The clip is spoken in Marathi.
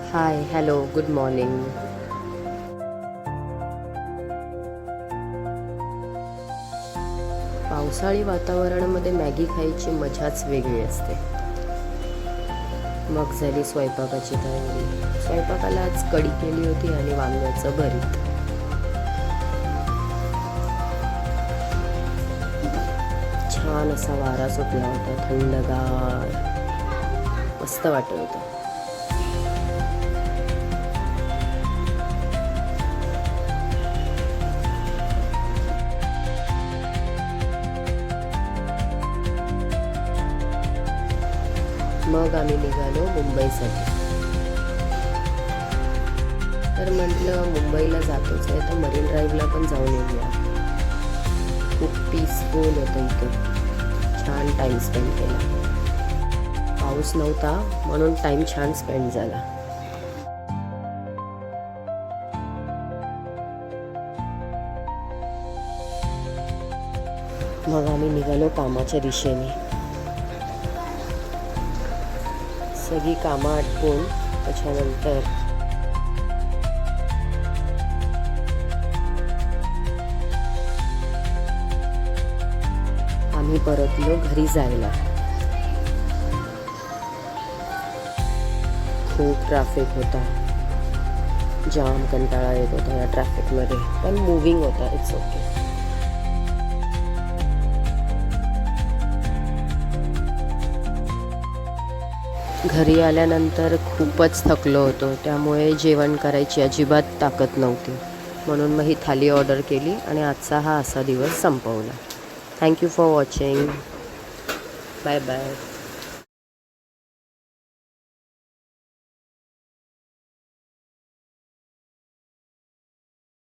Hi hello good morning. पावसाळी वातावरणामध्ये मॅगी खायची मजाच वेगळी असते. मग झाली स्वयंपाकाची तयारी. स्वयंपाकाला आज कढी केली होती आणि वांग्याचं भरीत. छान असा वारा सुटला होता, थंडगार, मस्त वाटत होतं. मग आम्ही निघालो मुंबईसाठी. तर म्हटलं मुंबईला जातोच आहे तर मरीन ड्राईव्हला पण जाऊन येऊया. खूप पीसफुल होतं इथे, छान टाईम स्पेंड केला. पाऊस नव्हता म्हणून टाईम छान स्पेंड झाला. मग आम्ही निघालो कामाच्या दिशेने. सगळी कामं आटपून त्याच्यानंतर आम्ही परतलो घरी जायला. खूप ट्रॅफिक होता, जाम कंटाळा येत होता या ट्रॅफिकमध्ये, पण मूव्हिंग होता. It's okay. घरी आल्यानंतर खूपच थकलो होतो, त्यामुळे जेवण करायची अजिबात ताकद नव्हती. म्हणून मग ही थाली ऑर्डर केली आणि आजचा हा असा दिवस संपवला. Thank you for watching. Bye bye.